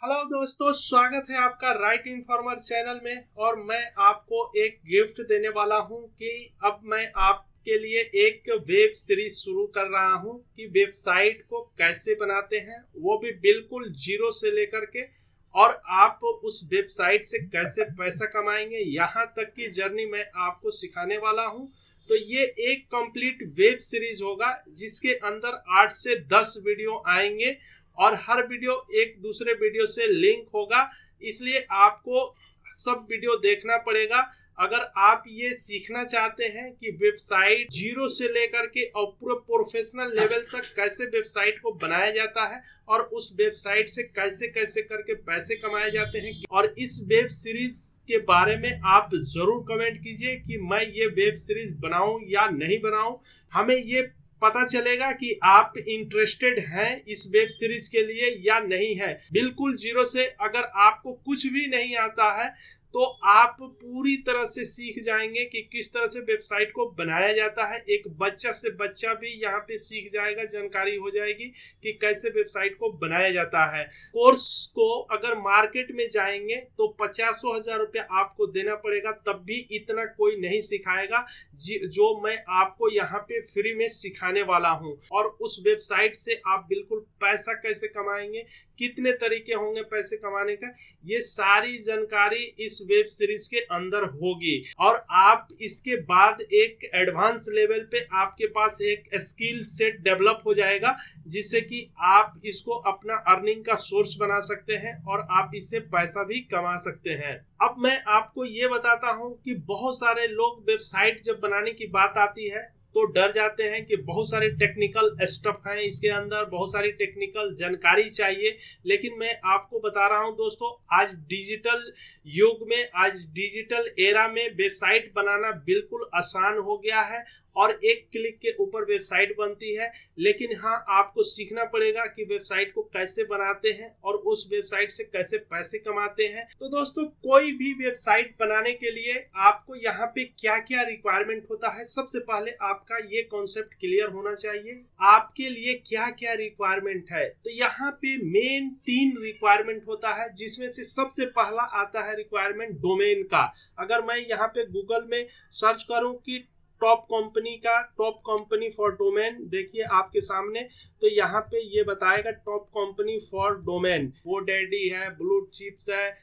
Hello दोस्तों, स्वागत है आपका राइट इन्फॉर्मर चैनल में। और मैं आपको एक गिफ्ट देने वाला हूं कि अब मैं आपके लिए एक वेब सीरीज शुरू कर रहा हूं कि वेबसाइट को कैसे बनाते हैं, वो भी बिल्कुल जीरो से लेकर के, और आप उस वेबसाइट से कैसे पैसा कमाएंगे, यहाँ तक की जर्नी मैं आपको सिखाने वाला हूं। तो ये एक कंप्लीट वेब सीरीज होगा जिसके अंदर 8 से 10 वीडियो आएंगे और हर वीडियो एक दूसरे वीडियो से लिंक होगा, इसलिए आपको सब वीडियो देखना पड़ेगा। अगर आप ये सीखना चाहते हैं कि वेबसाइट जीरो से लेकर के और पूरे प्रोफेशनल लेवल तक कैसे वेबसाइट को बनाया जाता है और उस वेबसाइट से कैसे कैसे करके पैसे कमाए जाते हैं, और इस वेब सीरीज के बारे में आप जरूर कमेंट कीजिए कि मैं ये वेब सीरीज बनाऊं या नहीं बनाऊं। हमें ये पता चलेगा कि आप इंटरेस्टेड हैं इस वेब सीरीज के लिए या नहीं है। बिल्कुल जीरो से, अगर आपको कुछ भी नहीं आता है तो आप पूरी तरह से सीख जाएंगे कि किस तरह से वेबसाइट को बनाया जाता है। एक बच्चा से बच्चा भी यहाँ पे सीख जाएगा, जानकारी हो जाएगी कि कैसे वेबसाइट को बनाया जाता है। कोर्स को अगर मार्केट में जाएंगे तो 50,000 रुपया आपको देना पड़ेगा, तब भी इतना कोई नहीं सिखाएगा जो मैं आपको यहाँ पे फ्री में सिखाने वाला हूँ। और उस वेबसाइट से आप बिल्कुल पैसा कैसे कमाएंगे, कितने तरीके होंगे पैसे कमाने का, ये सारी जानकारी इस वेब सीरीज के अंदर होगी। और आप इसके बाद एक एडवांस लेवल पे आपके पास एक स्किल सेट डेवलप हो जाएगा, जिससे कि आप इसको अपना अर्निंग का सोर्स बना सकते हैं और आप इससे पैसा भी कमा सकते हैं। अब मैं आपको ये बताता हूं कि बहुत सारे लोग वेबसाइट जब बनाने की बात आती है तो डर जाते हैं कि बहुत सारे टेक्निकल स्टफ हैं इसके अंदर, बहुत सारी टेक्निकल जानकारी चाहिए। लेकिन मैं आपको बता रहा हूं दोस्तों, आज डिजिटल युग में, आज डिजिटल एरा में वेबसाइट बनाना बिल्कुल आसान हो गया है और एक क्लिक के ऊपर वेबसाइट बनती है। लेकिन हाँ, आपको सीखना पड़ेगा कि वेबसाइट को कैसे बनाते हैं और उस वेबसाइट से कैसे पैसे कमाते हैं। तो दोस्तों, कोई भी वेबसाइट बनाने के लिए आपको यहाँ पे क्या क्या रिक्वायरमेंट होता है, सबसे पहले आपका ये कॉन्सेप्ट क्लियर होना चाहिए आपके लिए क्या क्या रिक्वायरमेंट है। तो यहाँ पे मेन 3 रिक्वायरमेंट होता है, जिसमें से सबसे पहला आता है रिक्वायरमेंट डोमेन का। अगर मैं यहाँ पे गूगल में सर्च करूं कि टॉप कंपनी फॉर डोमेन, देखिए आपके सामने, तो यहाँ पे ये बताएगा टॉप कंपनी फॉर डोमेन। वो डैडी है, ब्लू चिप्स है,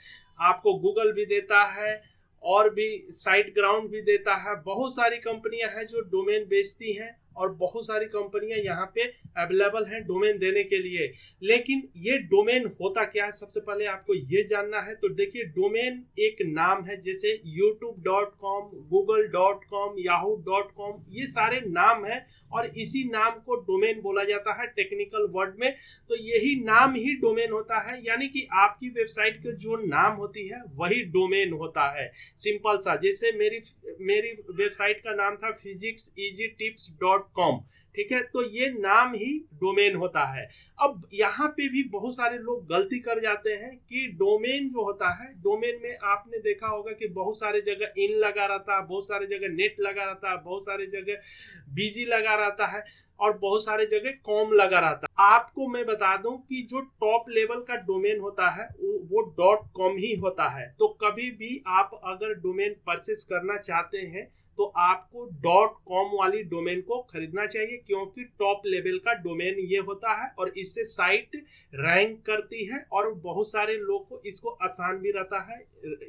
आपको गूगल भी देता है और भी साइट ग्राउंड भी देता है। बहुत सारी कंपनियां हैं जो डोमेन बेचती हैं और बहुत सारी कंपनियां यहाँ पे अवेलेबल हैं डोमेन देने के लिए। लेकिन ये डोमेन होता क्या है, सबसे पहले आपको ये जानना है। तो देखिए, डोमेन एक नाम है, जैसे youtube.com, google.com, yahoo.com, ये सारे नाम है और इसी नाम को डोमेन बोला जाता है टेक्निकल वर्ड में। तो यही नाम ही डोमेन होता है, यानी कि आपकी वेबसाइट के जो नाम होती है वही डोमेन होता है। सिंपल सा, जैसे मेरी वेबसाइट का नाम था physicseasytips.com, ठीक है, तो ये नाम ही डोमेन होता है। अब यहाँ पे भी बहुत सारे लोग गलती कर जाते हैं कि डोमेन जो होता है, डोमेन में आपने देखा होगा कि बहुत सारे जगह इन लगा रहता है, बहुत सारे जगह नेट लगा रहता है, बहुत सारे जगह बीजी लगा रहता है और बहुत सारे जगह कॉम लगा रहता है। आपको मैं बता दूं कि जो टॉप लेवल का डोमेन होता है वो .com ही होता है। तो कभी भी आप अगर डोमेन परचेस करना चाहते हैं तो आपको .com वाली डोमेन को खरीदना चाहिए, क्योंकि टॉप लेवल का डोमेन ये होता है और इससे साइट रैंक करती है और बहुत सारे लोग को इसको आसान भी रहता है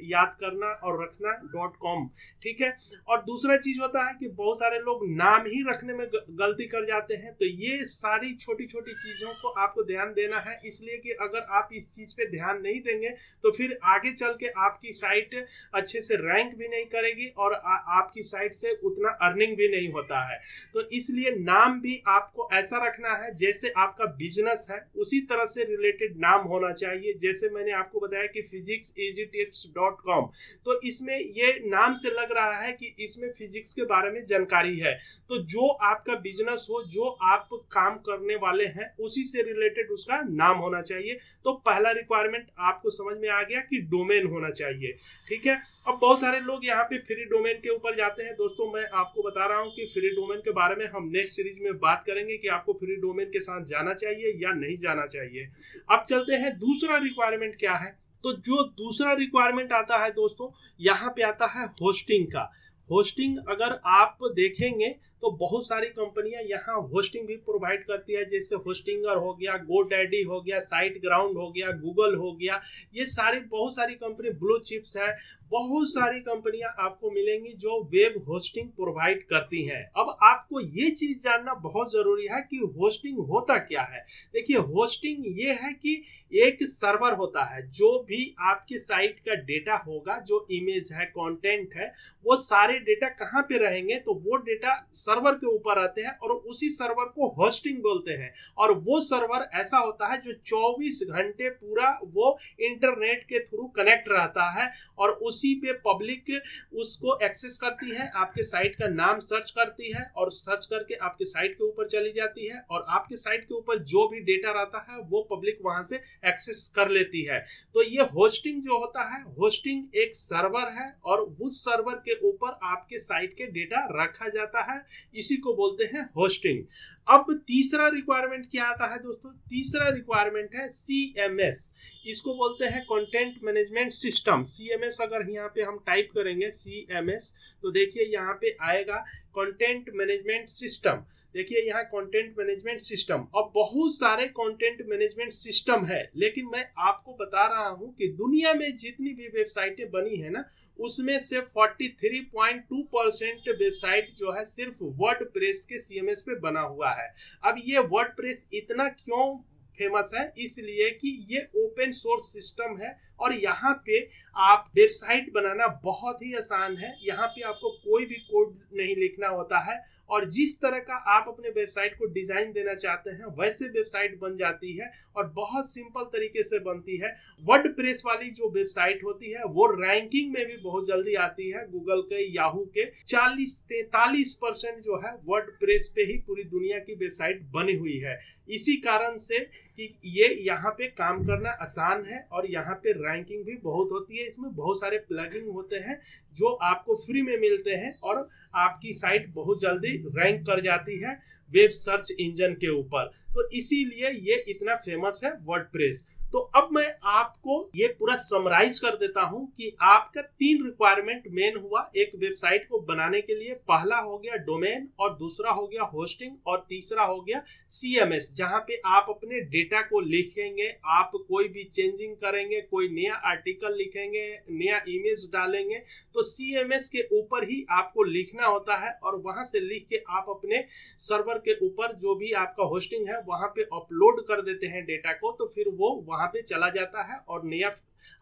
याद करना और रखना .com, ठीक है। और दूसरा चीज होता है कि बहुत सारे लोग नाम ही रखने में गलती कर जाते हैं। तो ये सारी छोटी छोटी चीजों को आपको ध्यान देना है, इसलिए कि अगर आप इस चीज पे ध्यान नहीं देंगे तो फिर आगे चल के आपकी साइट अच्छे से रैंक भी नहीं करेगी और आपकी साइट से उतना अर्निंग भी नहीं होता है। तो इसलिए नाम भी आपको ऐसा रखना है जैसे आपका बिजनेस है उसी तरह से रिलेटेड नाम होना चाहिए। जैसे मैंने आपको बताया कि physicseasytips.com, तो इसमें ये नाम से लग रहा है कि इसमें फिजिक्स के बारे में जानकारी है। तो जो आपका बिजनेस हो, जो आप काम करने वाले हैं, उसी से रिलेटेड उसका नाम होना चाहिए। तो पहला रिक्वायरमेंट आपको समझ में आ गया कि डोमेन होना चाहिए, ठीक है। अब बहुत सारे लोग यहाँ पे फ्री डोमेन के ऊपर जाते हैं। दोस्तों, मैं आपको बता रहा हूँ कि फ्री डोमेन के बारे में में हम नेक्स्ट सीरीज में बात करेंगे कि आपको फ्री डोमेन के साथ जाना चाहिए या नहीं जाना चाहिए। अब चलते हैं दूसरा रिक्वायरमेंट क्या है। तो जो दूसरा रिक्वायरमेंट आता है दोस्तों, यहाँ पे आता है होस्टिंग का। होस्टिंग अगर आप देखेंगे तो बहुत सारी कंपनियां यहाँ होस्टिंग भी प्रोवाइड करती है, जैसे होस्टिंगर हो गया, गोडैडी हो गया, साइट ग्राउंड हो गया, गूगल हो गया, ये सारी बहुत सारी कंपनी, ब्लू चिप्स है, बहुत सारी कंपनियां आपको मिलेंगी जो वेब होस्टिंग प्रोवाइड करती हैं। अब आपको ये चीज जानना बहुत जरूरी है कि होस्टिंग होता क्या है। देखिए, होस्टिंग ये है कि एक सर्वर होता है, जो भी आपकी साइट का डेटा होगा, जो इमेज है, कंटेंट है, वो सारे डेटा कहाँ पे रहेंगे, तो वो डेटा सर्वर के ऊपर आते हैं और उसी सर्वर को होस्टिंग बोलते हैं। और वो सर्वर ऐसा होता है जो 24 घंटे पूरा वो इंटरनेट के थ्रू कनेक्ट रहता है और उसी पे पब्लिक उसको एक्सेस करती है, आपके साइट का नाम सर्च करती है और सर्च करके आपके साइट के ऊपर चली जाती है और आपके साइट के ऊपर जो भी डेटा रहता है वो पब्लिक वहां से एक्सेस कर लेती है। तो ये होस्टिंग जो होता है, होस्टिंग एक सर्वर है और उस सर्वर के ऊपर आपके साइट के डेटा रखा जाता है, इसी को बोलते हैं होस्टिंग। अब तीसरा रिक्वायरमेंट क्या आता है दोस्तों? तीसरा रिक्वायरमेंट है CMS, इसको बोलते हैं कंटेंट मैनेजमेंट सिस्टम। CMS अगर यहाँ पे हम टाइप करेंगे CMS तो देखिए यहाँ पे आएगा कंटेंट मैनेजमेंट सिस्टम। देखिए यहाँ कंटेंट मैनेजमेंट सिस्टम, अब बहुत सारे कंटेंट मैनेजमेंट सिस्टम है, लेकिन मैं आपको बता रहा हूँ कि दुनिया में जितनी भी वेबसाइटें बनी है ना, उसमें से 43.2% वेबसाइट जो है सिर्फ वर्डप्रेस के CMS पे बना हुआ है। अब ये वर्डप्रेस इतना क्यों फेमस है? इसलिए कि ये ओपन सोर्स सिस्टम है और यहाँ पे आप वेबसाइट बनाना बहुत ही आसान है। यहाँ पे आपको कोई भी कोड नहीं लिखना होता है और जिस तरह का आप अपने वेबसाइट को डिजाइन देना चाहते हैं वैसे वेबसाइट बन जाती है और बहुत सिंपल तरीके से बनती है। वर्डप्रेस वाली जो वेबसाइट होती है वो रैंकिंग में भी बहुत जल्दी आती है। गूगल के, याहू के 40-43% जो है वर्डप्रेस पे ही पूरी दुनिया की वेबसाइट बनी हुई है। इसी कारण से कि ये यहाँ पे काम करना आसान है और यहाँ पे रैंकिंग भी बहुत होती है। इसमें बहुत सारे प्लगइन होते हैं जो आपको फ्री में मिलते हैं और आपकी साइट बहुत जल्दी रैंक कर जाती है वेब सर्च इंजन के ऊपर। तो इसीलिए ये इतना फेमस है वर्डप्रेस। तो अब मैं आपको ये पूरा समराइज कर देता हूं कि आपका 3 रिक्वायरमेंट मेन हुआ एक वेबसाइट को बनाने के लिए। पहला हो गया डोमेन और दूसरा हो गया होस्टिंग और तीसरा हो गया CMS, जहां पे आप अपने डेटा को लिखेंगे, आप कोई भी चेंजिंग करेंगे, कोई नया आर्टिकल लिखेंगे, नया इमेज डालेंगे, तो CMS के ऊपर ही आपको लिखना होता है और वहां से लिख के आप अपने सर्वर के ऊपर जो भी आपका होस्टिंग है वहां पे अपलोड कर देते हैं डेटा को, तो फिर वो वहां पे चला जाता है और नया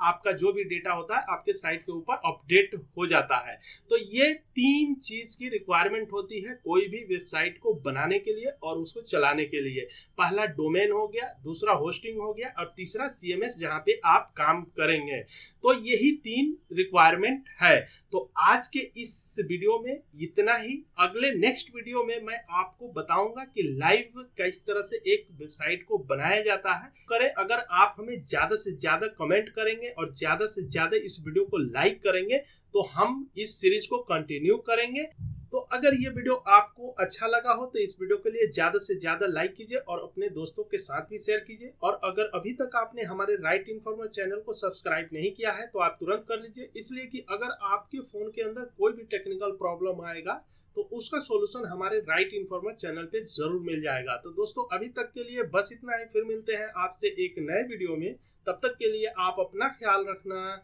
आपका जो भी डेटा होता है आपके साइट के ऊपर अपडेट हो जाता है। तो ये 3 चीज की रिक्वायरमेंट होती है कोई भी वेबसाइट को बनाने के लिए और उसको चलाने के लिए। पहला डोमेन हो गया, दूसरा होस्टिंग हो गया और तीसरा CMS जहां पे आप काम करेंगे। तो यही 3 रिक्वायरमेंट है। तो आज के इस वीडियो में इतना ही। अगले नेक्स्ट वीडियो में मैं आपको बताऊंगा कि लाइव किस तरह से एक वेबसाइट को बनाया जाता है। करें, अगर आप हमें ज्यादा से ज्यादा कमेंट करेंगे और ज्यादा से ज्यादा इस वीडियो को लाइक करेंगे तो हम इस सीरीज को कंटिन्यू करेंगे। तो अगर ये वीडियो आपको अच्छा लगा हो तो इस वीडियो के लिए ज्यादा से ज्यादा लाइक कीजिए और अपने दोस्तों के साथ भी शेयर कीजिए। और अगर अभी तक आपने हमारे राइट इन्फॉर्मर चैनल को सब्सक्राइब नहीं किया है तो आप तुरंत कर लीजिए, इसलिए कि अगर आपके फोन के अंदर कोई भी टेक्निकल प्रॉब्लम आएगा तो उसका सॉल्यूशन हमारे राइट इन्फॉर्मर चैनल पे जरूर मिल जाएगा। तो दोस्तों अभी तक के लिए बस इतना ही, फिर मिलते हैं आपसे एक नए वीडियो में। तब तक के लिए आप अपना ख्याल रखना।